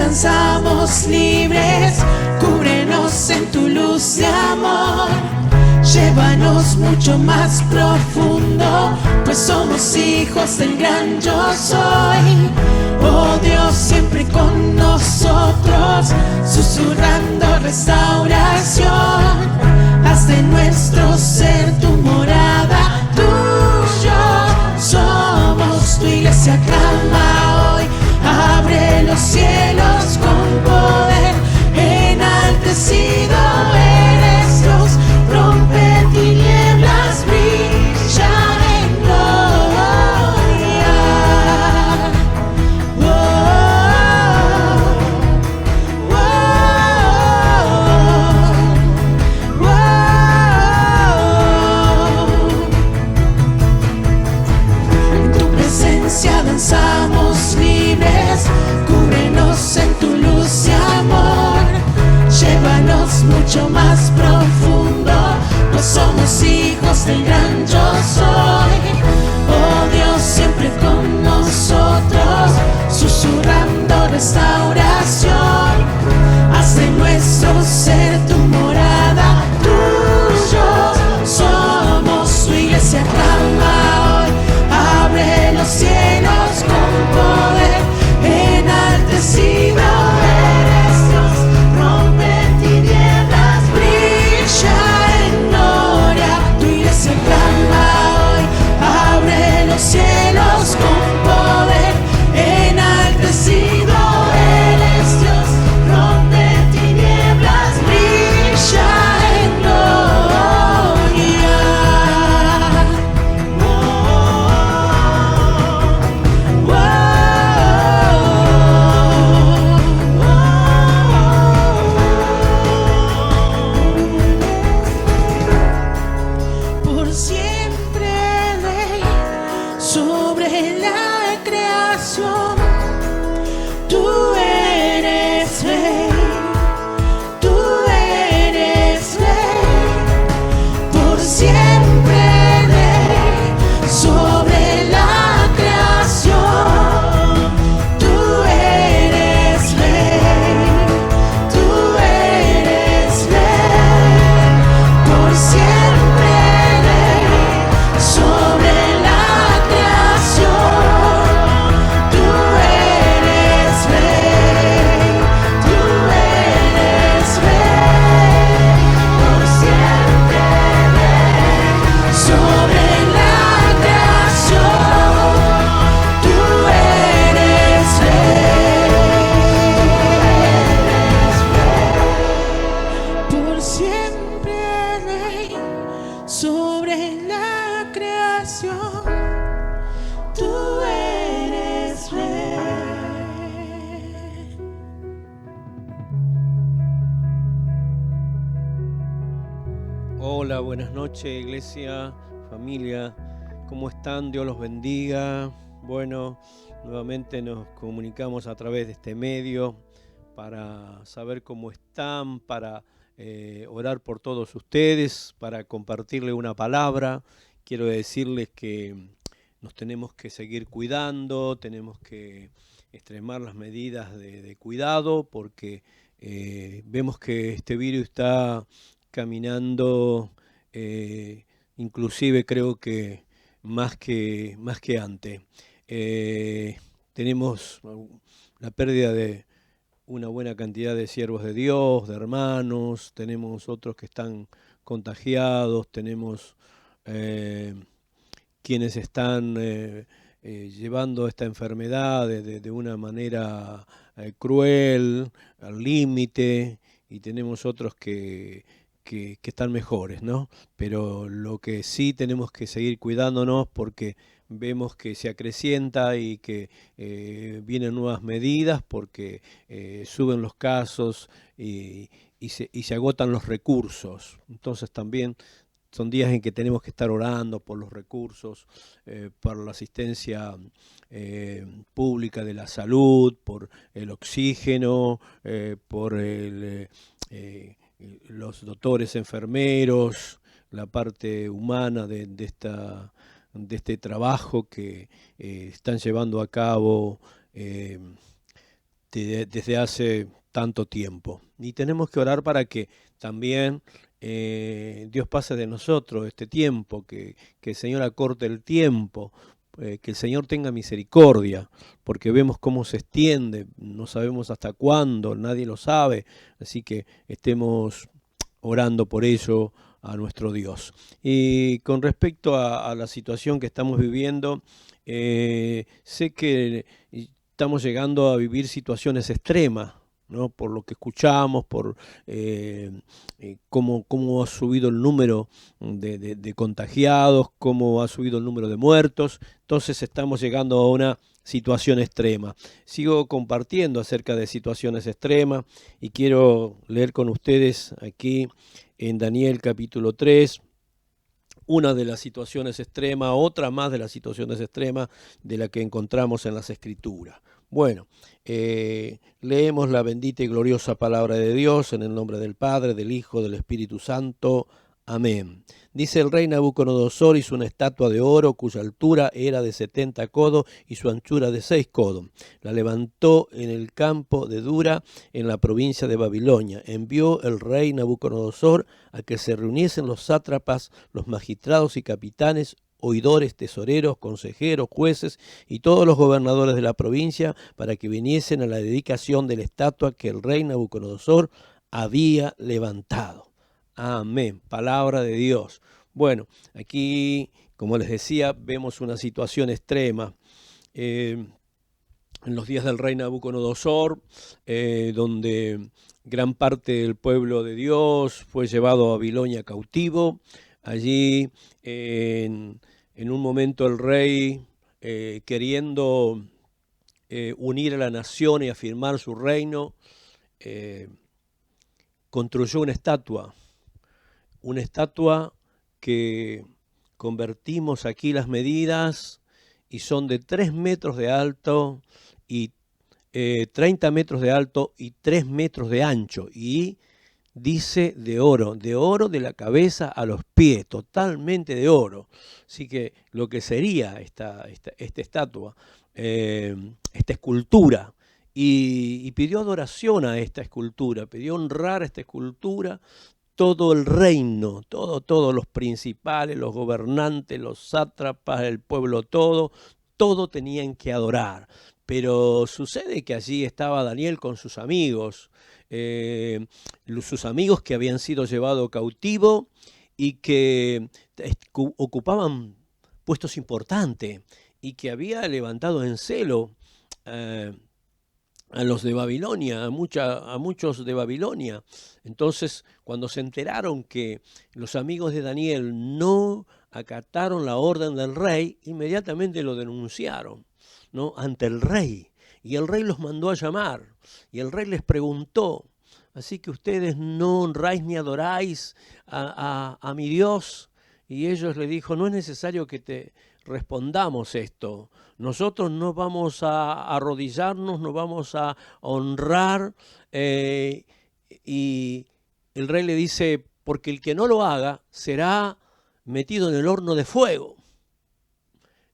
danzamos libres, cúbrenos en tu luz de amor. Llévanos mucho más profundo, pues somos hijos del gran yo soy. Oh Dios, siempre con nosotros, susurrando restauración. Haz de nuestro ser tu morada, tuyo somos. Tu iglesia clama hoy, abre los cielos con poder. Enaltecido eres Dios, rompe tinieblas, brilla en gloria. Oh, oh, oh, oh. En tu presencia danzamos libres, cúbrenos en tu luz y amor. Llévanos mucho más profundo, pues somos hijos del gran yo soy. Oh Dios, siempre con nosotros, susurrando restauración. Haz de nuestro ser tu morada, tuyo somos. Tu iglesia clama hoy, abre los cielos con poder. Enaltecido eres Dios, rompe tinieblas, brilla en gloria. Tu iglesia clama hoy, abre los cielos con poder. Enaltecido eres Dios, rompe tinieblas, brilla en gloria. Oh, oh, oh, por siempre rey sobre la creación. Tú eres rey, tú eres rey, por siempre rey sobre la creación. Tú eres rey, tú eres rey, por siempre rey sobre la creación. Tú eres rey, tú eres rey, por siempre rey sobre la creación. Tú eres rey, por siempre rey sobre la creación. Tú eres rey. Hola, buenas noches, iglesia, familia, ¿cómo están? Dios los bendiga. Bueno, nuevamente nos comunicamos a través de este medio para saber cómo están, para orar por todos ustedes, para compartirle una palabra. Quiero decirles que nos tenemos que seguir cuidando, tenemos que extremar las medidas de cuidado, porque vemos que este virus está caminando, inclusive creo que más que antes. Tenemos la pérdida de una buena cantidad de siervos de Dios, de hermanos, tenemos otros que están contagiados, tenemos quienes están llevando esta enfermedad de una manera cruel, al límite, y tenemos otros que están mejores, ¿no? Pero lo que sí tenemos que seguir cuidándonos, porque vemos que se acrecienta y que vienen nuevas medidas, porque suben los casos y se agotan los recursos. Entonces también son días en que tenemos que estar orando por los recursos, por la asistencia pública de la salud, por el oxígeno, por los doctores, enfermeros, la parte humana de este trabajo que están llevando a cabo desde hace tanto tiempo. Y tenemos que orar para que también Dios pase de nosotros este tiempo, que el Señor acorte el tiempo, que el Señor tenga misericordia, porque vemos cómo se extiende, no sabemos hasta cuándo, nadie lo sabe, así que estemos orando por ello a nuestro Dios. Y con respecto a la situación que estamos viviendo, sé que estamos llegando a vivir situaciones extremas, ¿no? Por lo que escuchamos, por cómo ha subido el número de contagiados, cómo ha subido el número de muertos. Entonces estamos llegando a una situación extrema. Sigo compartiendo acerca de situaciones extremas y quiero leer con ustedes aquí en Daniel capítulo 3, una de las situaciones extremas, otra más de las situaciones extremas de la que encontramos en las Escrituras. Bueno, leemos la bendita y gloriosa palabra de Dios en el nombre del Padre, del Hijo, del Espíritu Santo. Amén. Dice: el rey Nabucodonosor hizo una estatua de oro cuya altura era de 70 codos y su anchura de 6 codos. La levantó en el campo de Dura, en la provincia de Babilonia. Envió el rey Nabucodonosor a que se reuniesen los sátrapas, los magistrados y capitanes, oidores, tesoreros, consejeros, jueces y todos los gobernadores de la provincia, para que viniesen a la dedicación de la estatua que el rey Nabucodonosor había levantado. Amén. Palabra de Dios. Bueno, aquí, como les decía, vemos una situación extrema. En los días del rey Nabucodonosor, donde gran parte del pueblo de Dios fue llevado a Babilonia cautivo. Allí, en un momento, el rey, queriendo unir a la nación y afirmar su reino, construyó una estatua que convertimos aquí las medidas y son de 3 metros de alto y 30 metros de alto y 3 metros de ancho, y dice de oro de la cabeza a los pies, totalmente de oro. Así que lo que sería esta estatua, esta escultura, y pidió adoración a esta escultura, pidió honrar a esta escultura. Todo el reino, todos los principales, los gobernantes, los sátrapas, el pueblo todo tenían que adorar. Pero sucede que allí estaba Daniel con sus amigos que habían sido llevados cautivos y que ocupaban puestos importantes y que había levantado en celo a los de Babilonia, a muchos de Babilonia. Entonces, cuando se enteraron que los amigos de Daniel no acataron la orden del rey, inmediatamente lo denunciaron, ¿no?, ante el rey. Y el rey los mandó a llamar, y el rey les preguntó: ¿así que ustedes no honráis ni adoráis a mi Dios? Y ellos le dijo: no es necesario que te respondamos esto. Nosotros no vamos a arrodillarnos, no vamos a honrar. Y el rey le dice: porque el que no lo haga será metido en el horno de fuego.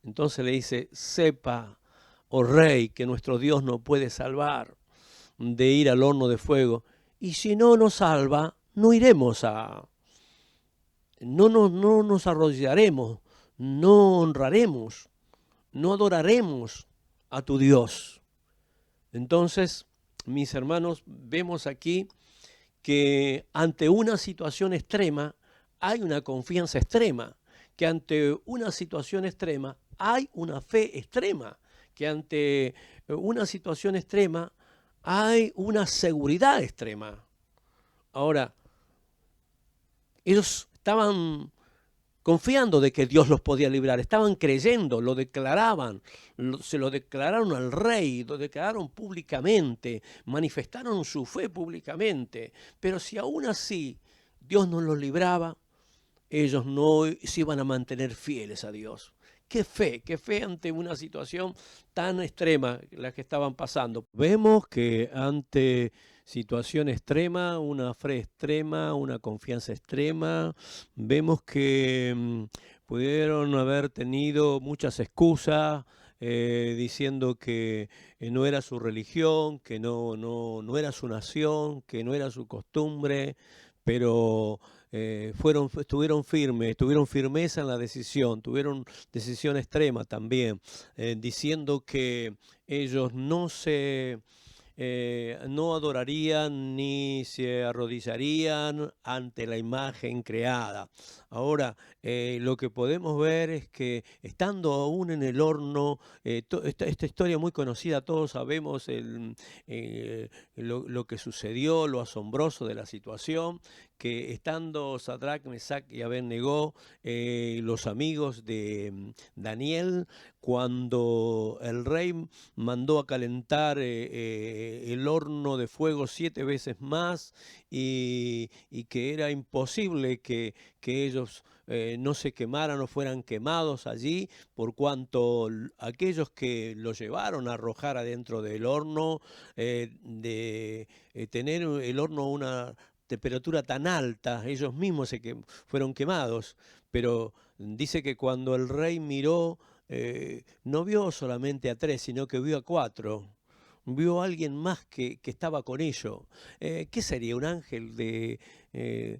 Entonces le dice: sepa, oh rey, que nuestro Dios no puede salvar de ir al horno de fuego. Y si no nos salva, no iremos no nos arrodillaremos, no honraremos, no adoraremos a tu Dios. Entonces, mis hermanos, vemos aquí que ante una situación extrema hay una confianza extrema, que ante una situación extrema hay una fe extrema, que ante una situación extrema hay una seguridad extrema. Ahora, ellos estaban confiando de que Dios los podía librar, estaban creyendo, lo declaraban, se lo declararon al rey, lo declararon públicamente, manifestaron su fe públicamente. Pero si aún así Dios no los libraba, ellos no se iban a mantener fieles a Dios. Qué fe ante una situación tan extrema la que estaban pasando. Vemos que ante situación extrema, una fe extrema, una confianza extrema, vemos que pudieron haber tenido muchas excusas, diciendo que no era su religión, que no era su nación, que no era su costumbre, pero estuvieron firmes, tuvieron firmeza en la decisión, tuvieron decisión extrema también, diciendo que ellos no adorarían ni se arrodillarían ante la imagen creada. Ahora, lo que podemos ver es que estando aún en el horno, esta historia muy conocida, todos sabemos lo que sucedió, lo asombroso de la situación, que estando Sadrach, Mesach y Abednego, los amigos de Daniel, cuando el rey mandó a calentar el horno de fuego 7 veces más y que era imposible que ellos no se quemaran o fueran quemados allí, por cuanto aquellos que lo llevaron a arrojar adentro del horno, de tener el horno una temperatura tan alta, ellos mismos fueron quemados, pero dice que cuando el rey miró, no vio solamente a 3, sino que vio a 4. Vio a alguien más que estaba con ellos. ¿Qué sería? ¿Un ángel que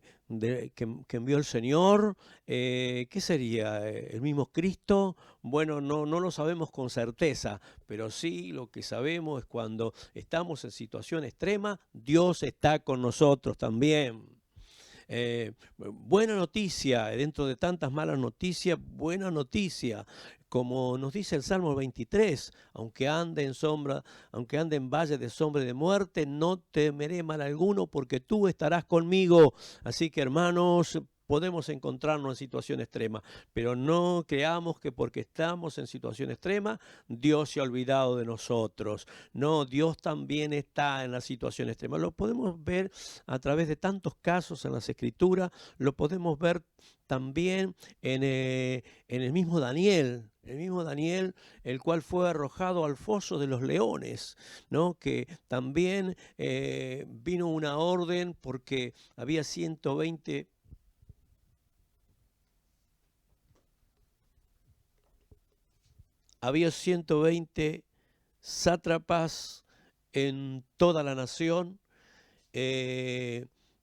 envió el Señor? ¿Qué sería? ¿El mismo Cristo? Bueno, no lo sabemos con certeza, pero sí lo que sabemos es cuando estamos en situación extrema, Dios está con nosotros también. Buena noticia, dentro de tantas malas noticias, buena noticia. Como nos dice el Salmo 23, aunque ande en valle de sombra y de muerte, no temeré mal alguno porque tú estarás conmigo. Así que, hermanos, podemos encontrarnos en situación extrema, pero no creamos que porque estamos en situación extrema, Dios se ha olvidado de nosotros. No, Dios también está en la situación extrema. Lo podemos ver a través de tantos casos en las Escrituras, lo podemos ver también en el mismo Daniel. El mismo Daniel, el cual fue arrojado al foso de los leones, ¿no? Que también vino una orden porque había 120 sátrapas en toda la nación,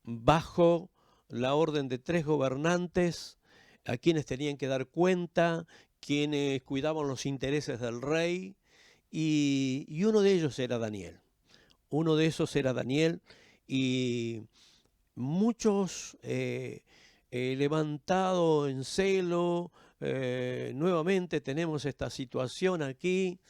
bajo la orden de 3 gobernantes, a quienes tenían que dar cuenta, quienes cuidaban los intereses del rey, y uno de ellos era Daniel. Uno de esos era Daniel, y muchos levantados en celo. Nuevamente tenemos esta situación aquí,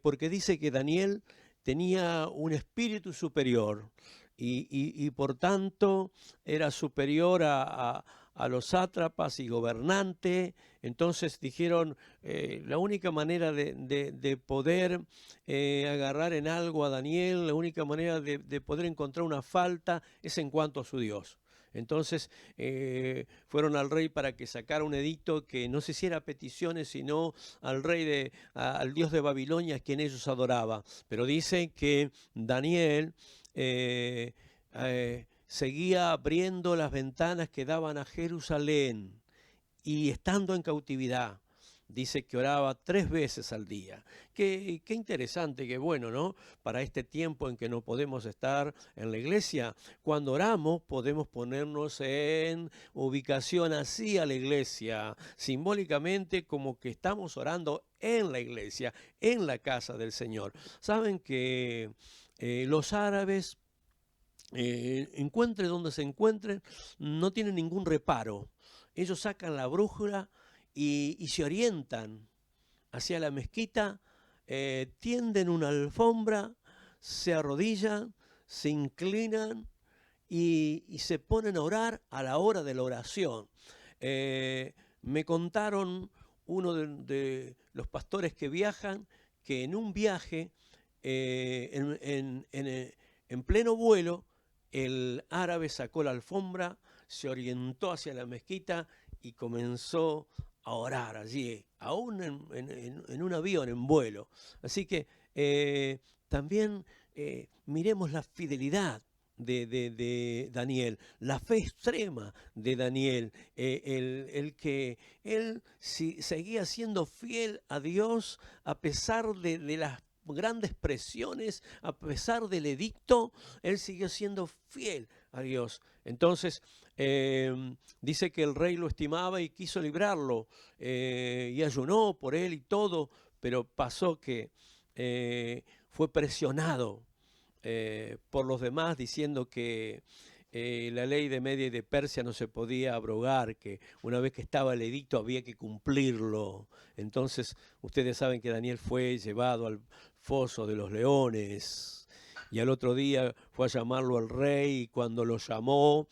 porque dice que Daniel tenía un espíritu superior y por tanto era superior a los sátrapas y gobernantes. Entonces dijeron, la única manera de poder agarrar en algo a Daniel, la única manera de poder encontrar una falta es en cuanto a su Dios. Entonces fueron al rey para que sacara un edicto que no se hiciera peticiones, sino al rey al dios de Babilonia, a quien ellos adoraban. Pero dice que Daniel seguía abriendo las ventanas que daban a Jerusalén, y estando en cautividad, dice que oraba 3 veces al día. Qué interesante, qué bueno, ¿no? Para este tiempo en que no podemos estar en la iglesia, cuando oramos podemos ponernos en ubicación así a la iglesia, simbólicamente como que estamos orando en la iglesia, en la casa del Señor. Saben que los árabes, encuentre donde se encuentren, no tienen ningún reparo. Ellos sacan la brújula y se orientan hacia la mezquita, tienden una alfombra, se arrodillan, se inclinan y se ponen a orar a la hora de la oración. Me contaron uno de los pastores que viajan, que en un viaje, en pleno vuelo, el árabe sacó la alfombra, se orientó hacia la mezquita y comenzó a orar allí, aún en un avión, en vuelo. Así que también miremos la fidelidad de Daniel, la fe extrema de Daniel, el que él seguía siendo fiel a Dios a pesar de las grandes presiones, a pesar del edicto, él siguió siendo fiel a Dios. Entonces, dice que el rey lo estimaba y quiso librarlo, y ayunó por él y todo, pero pasó que fue presionado por los demás, diciendo que la ley de Media y de Persia no se podía abrogar, que una vez que estaba el edicto había que cumplirlo. Entonces ustedes saben que Daniel fue llevado al foso de los leones, y al otro día fue a llamarlo al rey, y cuando lo llamó,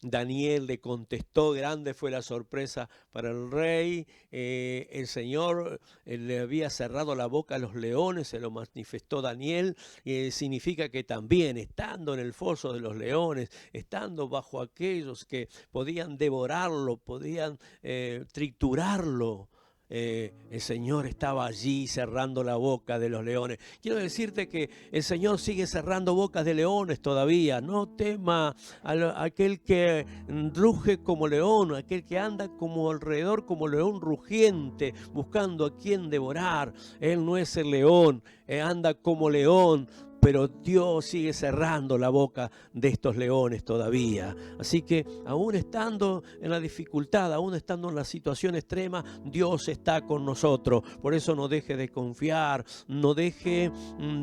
Daniel le contestó, grande fue la sorpresa para el rey. El Señor le había cerrado la boca a los leones, se lo manifestó Daniel, y significa que también estando en el foso de los leones, estando bajo aquellos que podían devorarlo, podían triturarlo, el Señor estaba allí cerrando la boca de los leones. Quiero decirte que el Señor sigue cerrando bocas de leones todavía. No tema a aquel que ruge como león, aquel que anda como alrededor como león rugiente, buscando a quien devorar. Él no es el león, anda como león, pero Dios sigue cerrando la boca de estos leones todavía. Así que aún estando en la dificultad, aún estando en la situación extrema, Dios está con nosotros. Por eso no deje de confiar, no deje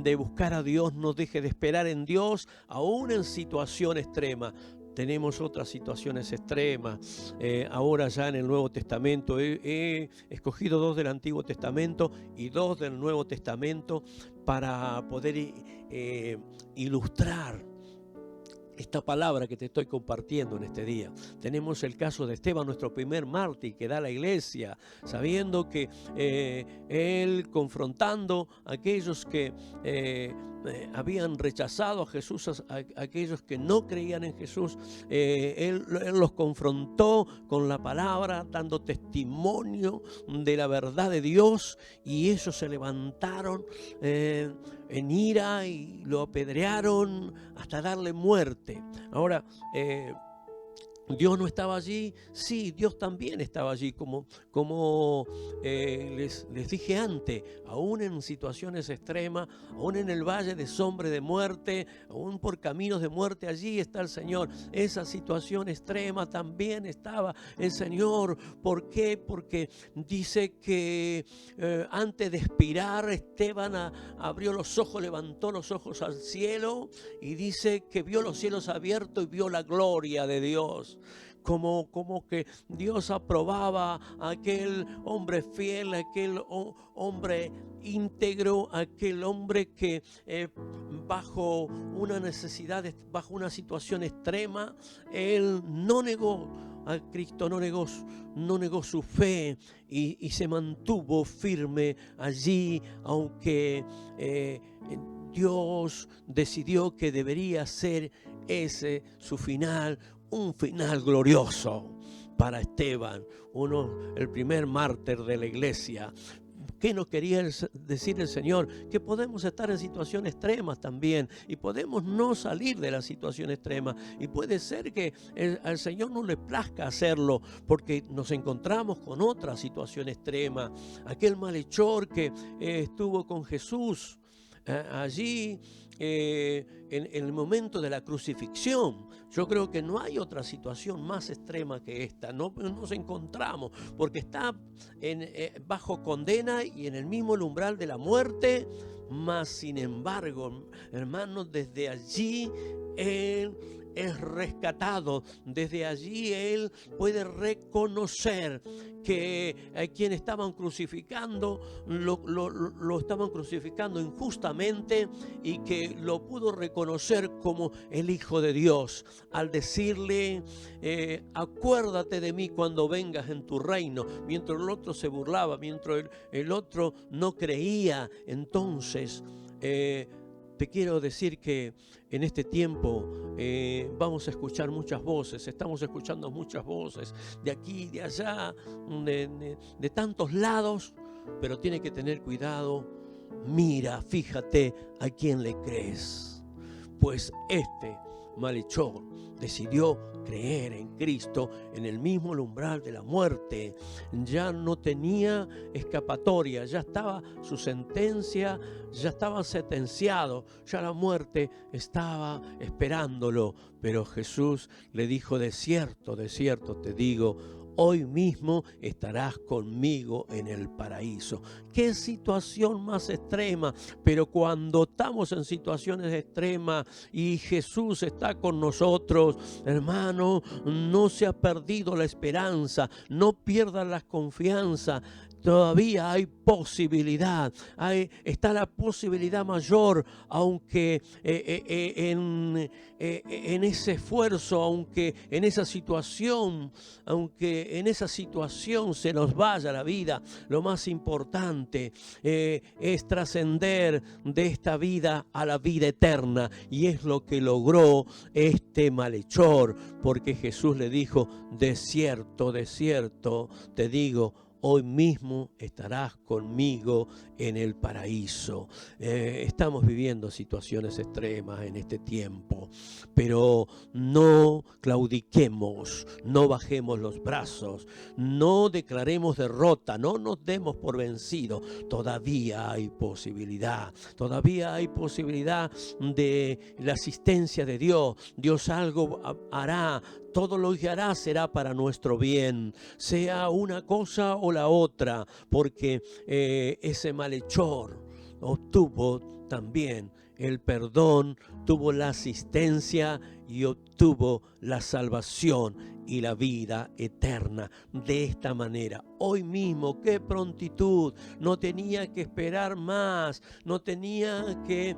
de buscar a Dios, no deje de esperar en Dios, aún en situación extrema. Tenemos otras situaciones extremas. Ahora ya en el Nuevo Testamento he escogido 2 del Antiguo Testamento y 2 del Nuevo Testamento para poder ilustrar esta palabra que te estoy compartiendo en este día. Tenemos el caso de Esteban, nuestro primer mártir que da la iglesia, sabiendo que él, confrontando a aquellos que habían rechazado a Jesús, a aquellos que no creían en Jesús, él los confrontó con la palabra, dando testimonio de la verdad de Dios, y ellos se levantaron en ira y lo apedrearon hasta darle muerte. Ahora, ¿Dios no estaba allí? Sí, Dios también estaba allí, como les dije antes, aún en situaciones extremas, aún en el valle de sombra de muerte, aún por caminos de muerte, allí está el Señor. Esa situación extrema también estaba el Señor. ¿Por qué? Porque dice que antes de expirar, Esteban abrió los ojos, levantó los ojos al cielo, y dice que vio los cielos abiertos y vio la gloria de Dios. Como que Dios aprobaba a aquel hombre fiel, a aquel hombre íntegro, a aquel hombre que bajo una necesidad, bajo una situación extrema, él no negó a Cristo, no negó su fe, y se mantuvo firme allí, aunque Dios decidió que debería ser ese su final, un final glorioso para Esteban, el primer mártir de la iglesia. ¿Qué nos quería decir el Señor? Que podemos estar en situaciones extremas también, y podemos no salir de la situación extrema, y puede ser que al Señor no le plazca hacerlo porque nos encontramos con otra situación extrema. Aquel malhechor que estuvo con Jesús allí en el momento de la crucifixión. Yo creo que no hay otra situación más extrema que esta. No nos encontramos porque está bajo condena y en el mismo umbral de la muerte, mas sin embargo, hermanos, desde allí él es rescatado. Desde allí él puede reconocer que a quien estaban crucificando lo estaban crucificando injustamente, y que lo pudo reconocer como el Hijo de Dios al decirle acuérdate de mí cuando vengas en tu reino. Mientras el otro se burlaba, mientras el otro no creía, entonces te quiero decir que en este tiempo vamos a escuchar muchas voces, estamos escuchando muchas voces de aquí, de allá, de tantos lados, pero tiene que tener cuidado. Mira, fíjate a quién le crees. pues este malhechor decidió creer en Cristo en el mismo umbral de la muerte. Ya no tenía escapatoria, ya estaba su sentencia, ya estaba sentenciado, ya la muerte estaba esperándolo. Pero Jesús le dijo: de cierto te digo, hoy mismo estarás conmigo en el paraíso. Qué situación más extrema, pero cuando estamos en situaciones extremas y Jesús está con nosotros, hermano, no se ha perdido la esperanza, no pierdan la confianza. Todavía hay posibilidad, está la posibilidad mayor, aunque en ese esfuerzo, aunque en esa situación se nos vaya la vida, lo más importante es trascender de esta vida a la vida eterna, y es lo que logró este malhechor, porque Jesús le dijo: de cierto te digo, hoy mismo estarás conmigo en el paraíso. Estamos viviendo situaciones extremas en este tiempo, pero no claudiquemos, no bajemos los brazos, no declaremos derrota, no nos demos por vencidos. Todavía hay posibilidad de la asistencia de Dios. Dios algo hará. Todo lo que hará será para nuestro bien, sea una cosa o la otra, porque ese malhechor obtuvo también el perdón, tuvo la asistencia y obtuvo la salvación y la vida eterna de esta manera. Hoy mismo, qué prontitud, no tenía que esperar más, no tenía que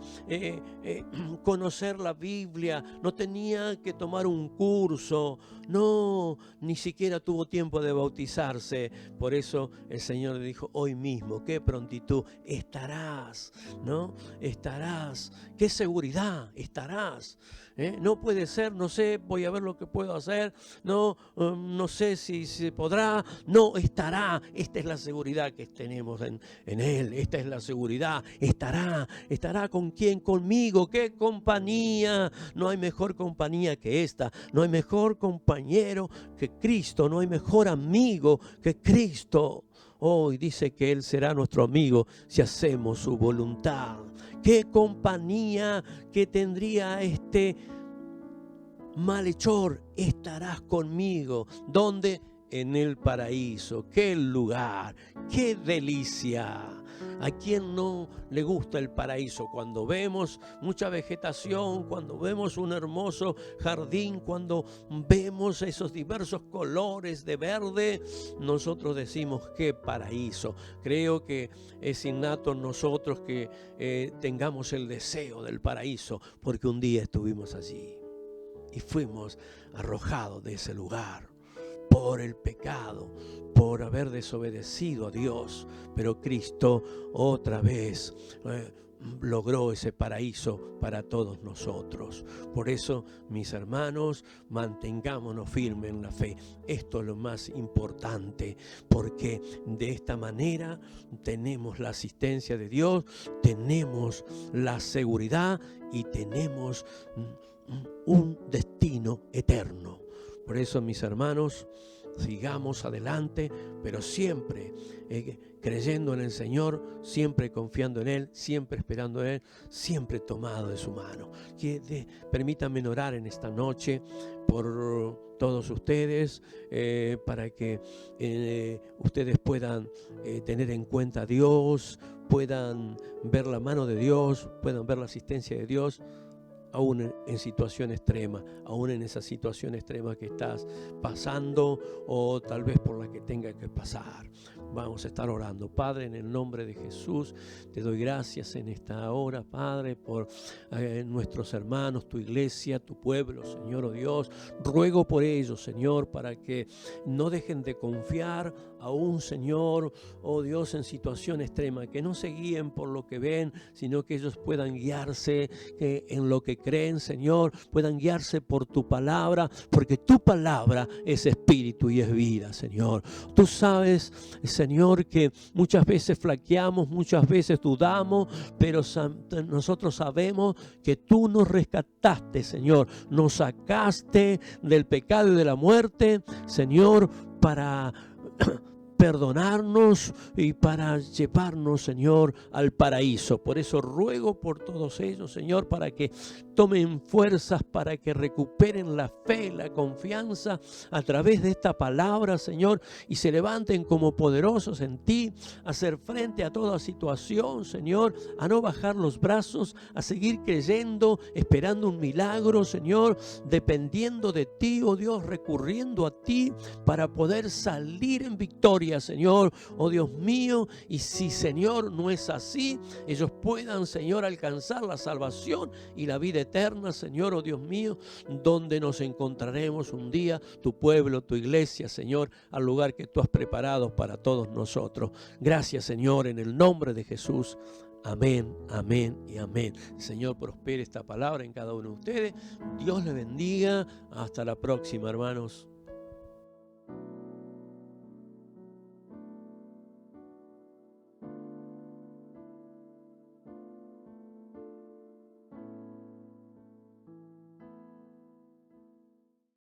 conocer la Biblia, no tenía que tomar un curso, no, ni siquiera tuvo tiempo de bautizarse. Por eso el Señor le dijo: hoy mismo, qué prontitud, estarás, ¿no? Estarás, qué seguridad, estarás. No puede ser, no sé, voy a ver lo que puedo hacer, no sé si se podrá, no, estará. Esta es la seguridad que tenemos en Él, esta es la seguridad, estará ¿con quién? Conmigo. ¿Qué compañía? No hay mejor compañía que esta, no hay mejor compañero que Cristo, no hay mejor amigo que Cristo. Hoy dice que Él será nuestro amigo si hacemos su voluntad. ¿Qué compañía que tendría este malhechor? Estarás conmigo. ¿Dónde? En el paraíso. ¡Qué lugar! ¡Qué delicia! ¿A quién no le gusta el paraíso? Cuando vemos mucha vegetación, cuando vemos un hermoso jardín, cuando vemos esos diversos colores de verde, nosotros decimos: ¡qué paraíso! Creo que es innato en nosotros que tengamos el deseo del paraíso, porque un día estuvimos allí y fuimos arrojados de ese lugar por el pecado, por haber desobedecido a Dios, pero Cristo otra vez logró ese paraíso para todos nosotros. Por eso, mis hermanos, mantengámonos firmes en la fe. Esto es lo más importante, porque de esta manera tenemos la asistencia de Dios, tenemos la seguridad y tenemos un destino eterno. Por eso, mis hermanos, sigamos adelante, pero siempre creyendo en el Señor, siempre confiando en Él, siempre esperando en Él, siempre tomado de su mano. Permítanme orar en esta noche por todos ustedes, para que ustedes puedan tener en cuenta a Dios, puedan ver la mano de Dios, puedan ver la asistencia de Dios, aún en situación extrema, aún en esa situación extrema que estás pasando o tal vez por la que tenga que pasar. Vamos a estar orando. Padre, en el nombre de Jesús, te doy gracias en esta hora, Padre, por nuestros hermanos, tu iglesia, tu pueblo, Señor, oh Dios. Ruego por ellos, Señor, para que no dejen de confiar aún, Señor, oh Dios, en situación extrema, que no se guíen por lo que ven, sino que ellos puedan guiarse en lo que creen, Señor, puedan guiarse por tu palabra, porque tu palabra es espíritu y es vida, Señor. Tú sabes, Señor, que muchas veces flaqueamos, muchas veces dudamos, pero nosotros sabemos que tú nos rescataste, Señor, nos sacaste del pecado y de la muerte, Señor, para perdonarnos y para llevarnos, Señor, al paraíso. Por eso ruego por todos ellos, Señor, para que tomen fuerzas, para que recuperen la fe, la confianza a través de esta palabra, Señor, y se levanten como poderosos en ti, a hacer frente a toda situación, Señor, a no bajar los brazos, a seguir creyendo, esperando un milagro, Señor, dependiendo de ti, oh Dios, recurriendo a ti para poder salir en victoria, Señor, oh Dios mío. Y si, Señor, no es así, ellos puedan, Señor, alcanzar la salvación y la vida eterna, Señor, oh Dios mío, donde nos encontraremos un día, tu pueblo, tu iglesia, Señor, al lugar que tú has preparado para todos nosotros. Gracias, Señor, en el nombre de Jesús. Amén, amén y amén. Señor, prospere esta palabra en cada uno de ustedes. Dios les bendiga. Hasta la próxima, hermanos.